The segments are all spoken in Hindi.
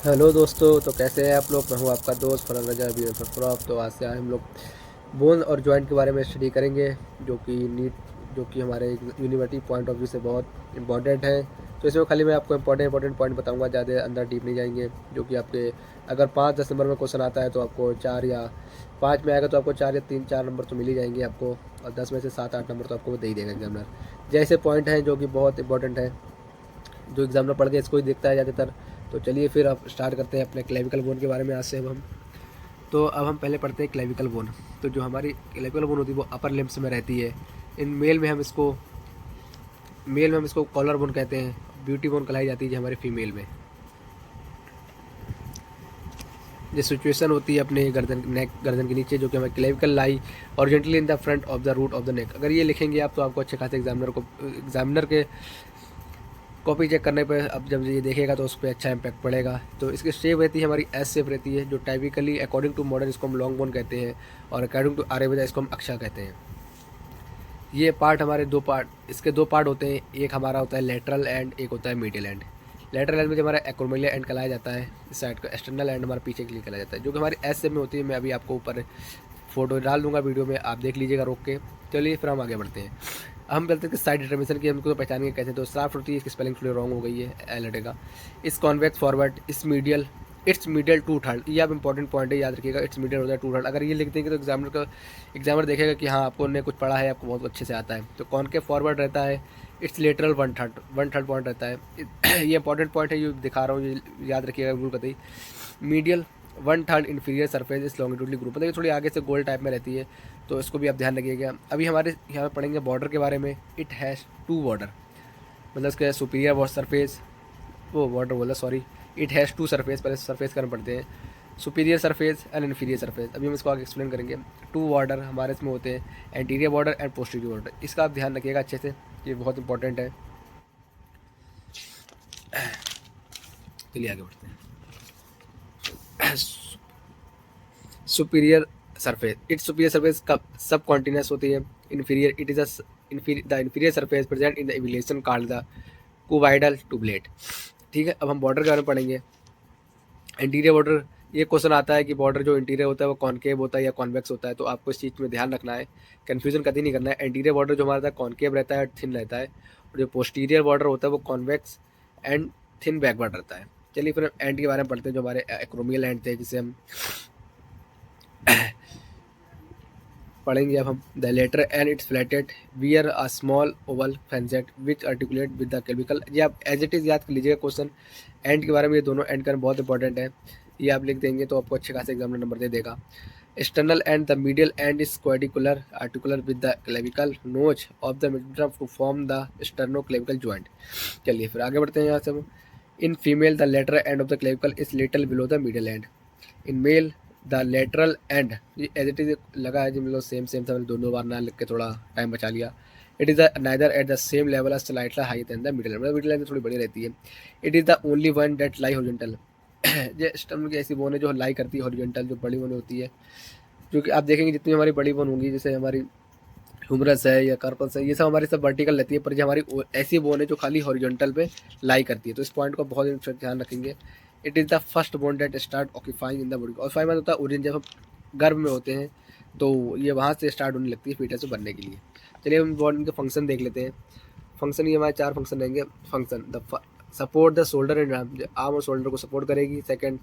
हेलो दोस्तों, तो कैसे हैं आप लोग। मैं हूं आपका दोस्त फरहान रजा बी फरफ्रॉफ। तो आज से हम लोग बोन और जॉइंट के बारे में स्टडी करेंगे, जो कि हमारे यूनिवर्सिटी पॉइंट ऑफ व्यू से बहुत इंपॉर्टेंट है। तो इसमें खाली मैं आपको इंपॉर्टेंट पॉइंट बताऊंगा, ज़्यादा अंदर डीप नहीं जाएंगे। जो कि आपके अगर 5-10 नंबर में क्वेश्चन आता है तो आपको 4 या 5 में आएगा तो आपको 4 या 3-4 नंबर तो मिल ही जाएंगे आपको, और 10 में से 7-8 नंबर तो आपको दे ही देगा एग्जामिनर। जैसे पॉइंट हैं जो कि बहुत इंपॉर्टेंट है, जो एग्जामिनर पढ़ के इसको ही देखता है ज़्यादातर। तो चलिए फिर अब स्टार्ट करते हैं अपने क्लेविकल बोन के बारे में आज से। अब हम तो अब हम पहले पढ़ते हैं क्लेविकल बोन। तो जो हमारी क्लेविकल बोन होती है वो अपर लिम्स में रहती है। इन मेल में हम इसको कॉलर बोन कहते हैं। ब्यूटी बोन कहलाई जाती है जो हमारे फीमेल में। जो सिचुएशन होती है अपने गर्दन के नीचे, जो कि हमारे clavicle lie horizontally in the front of the root of the neck. अगर ये लिखेंगे आप तो आपको अच्छे खासे एग्जामिनर के कॉपी चेक करने पर अब जब ये देखेगा तो उस पर अच्छा इम्पैक्ट पड़ेगा। तो इसकी शेप रहती है हमारी एस शेप रहती है, जो टाइपिकली अकॉर्डिंग टू मॉडर्न इसको हम लॉन्ग बोन कहते हैं, और अकॉर्डिंग टू आर्यवेदा इसको हम अक्षा कहते हैं। ये पार्ट हमारे इसके दो पार्ट होते हैं। एक हमारा होता है लेटरल एंड, एक होता है मीडियल एंड। लेटरल एंड में जो हमारा एक्रोमिलिया एंड कहलाया जाता है, इस साइड का एक्सटर्नल एंड हमारा पीछे के लिए कहलाया जाता है, जो कि हमारी एस शेप में होती है। मैं अभी आपको ऊपर फोटो डाल दूंगा वीडियो में, आप देख लीजिएगा रोक के। चलिए फिर हम आगे बढ़ते हैं। हम बोलते हैं कि साइड डिटर्मिनेशन की हमको तो पहचानेंगे कैसे। तो साफ्ट होती है, इसकी स्पेलिंग थोड़ी रॉन्ग हो गई है, एल हटेगा। इस convex forward, it's medial to third. ये आप इंपॉर्टेंट पॉइंट है, याद रखिएगा। इट्स मीडियल होता है टू थर्ड। अगर ये लिख देंगे तो एग्जामिनर देखेगा कि हाँ आपको ने कुछ पढ़ा है, आपको बहुत अच्छे से आता है। तो कॉन्केव फॉरवर्ड रहता है, it's lateral one third point रहता है। ये इंपॉर्टेंट पॉइंट है, ये दिखा रहा हूँ, ये याद रखिएगा बिल्कुल कतई। Medial one third inferior surface इस लॉन्गिट्यूडली ग्रुप, मतलब ये थोड़ी आगे से गोल टाइप में रहती है, तो इसको भी आप ध्यान रखिएगा। अभी हमारे यहाँ पे पढ़ेंगे बॉर्डर के बारे में। इट हैज़ टू बॉर्डर, मतलब इसके सुपीरियर सरफेस, वो बॉर्डर बोला sorry, it has two surface. पहले सरफेस का नाम पढ़ते हैं, superior surface and inferior surface. अभी हम इसको आगे एक्सप्लेन करेंगे। टू बॉर्डर हमारे इसमें होते हैं, anterior border and posterior border. इसका आप ध्यान रखिएगा अच्छे से, ये बहुत इंपॉर्टेंट है। चलिए आगे बढ़ते हैं। Superior surface, its superior surface कब सब कॉन्टिन्यूस होती है। Inferior it is the inferior surface present in the elevation called the कुवाइडल टूबलेट। ठीक है, अब हम बॉर्डर के बारे में पढ़ेंगे। इंटीरियर बॉर्डर, ये क्वेश्चन आता है कि बॉर्डर जो इंटीरियर होता है वो कॉनकेव होता है या कॉन्वेक्स होता है, तो आपको इस चीज़ में ध्यान रखना है, कन्फ्यूजन कभी नहीं करना है। इंटीरियर बॉर्डर जो हमारा कॉनकेव रहता है, थिन रहता है, और जो पोस्टीरियर बॉर्डर होता है वो कॉन्वेक्स एंड थिन बैकवर्ड रहता है। चलिए फिर एंड के बारे में पढ़ते हैं, जो हमारे एक्रोमियल एंड थे, जिसे हम पढ़ेंगे अब हम। The lateral end its flattened where a small oval facet which articulate with the clavicle. ये आप एज इट इज़ याद कर लीजिएगा क्वेश्चन। एंड के बारे में, ये दोनों एंड करना बहुत इंपॉर्टेंट है, ये आप लिख देंगे तो आपको अच्छे खासे एग्जाम में नंबर दे देगा। External end the medial end is quadricular articular with the clavicle notch of the middle to form the sterno clavicle joint. चलिए फिर आगे बढ़ते हैं यहाँ से हम। In female the lateral end of the clavicle is little below the middle end. In male the lateral end, ये एज इट इज लगा है, जो मतलब सेम सेम था, मैंने दोनों बार ना लिख के थोड़ा टाइम बचा लिया। It is neither at the same level as slightly high than the middle, मतलब मिडिल लाइन थोड़ी बड़ी रहती है। It is the only one that lie horizontal. ये स्टर्म की ऐसी बोन है जो लाई करती है हॉरिजॉन्टल, जो बड़ी बोन होती है, जो कि आप देखेंगे जितनी हमारी बड़ी बोन होंगी, जैसे हमारी ह्यूमरस है या कार्पस है, ये सब हमारी सब वर्टिकल रहती है, पर जो हमारी ऐसी बोन है जो खाली हॉरिजॉन्टल पे लाई करती है। तो इस पॉइंट को बहुत ध्यान रखेंगे। It is the first bone that start occupying in the body. और फाइव में होता है ओरिजिन, जब हम गर्भ में होते हैं तो ये वहाँ से स्टार्ट होने लगती है फीटस बनने के लिए। चलिए हम बॉडी के फंक्शन देख लेते हैं। फंक्शन, ये हमारे 4 फंक्शन रहेंगे। Function, the support the shoulder and arm और शोल्डर को सपोर्ट करेगी। Second,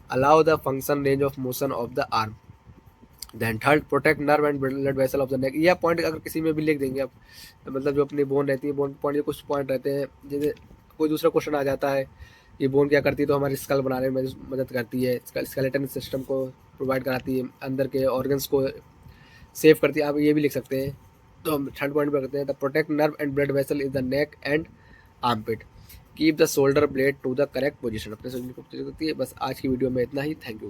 allow the function range of motion of the arm. Then third, protect nerve and blood vessel of the neck. यह पॉइंट अगर किसी में भी लिख देंगे आप, तो मतलब जो अपनी बोन रहती है, बोन पॉइंट, कुछ पॉइंट रहते हैं, जैसे कोई दूसरा क्वेश्चन आ जाता है, ये बोन क्या करती है, तो हमारी स्कल बनाने में मदद करती है, स्केलेटन सिस्टम को प्रोवाइड कराती है, अंदर के ऑर्गन्स को सेव करती है, आप ये भी लिख सकते हैं। तो हम थर्ड पॉइंट पर करते हैं, the protect nerve and blood vessel is the neck and armpit. Keep the shoulder blade to the correct position. अपने शरीर को होती है। बस आज की वीडियो में इतना ही। Thank you.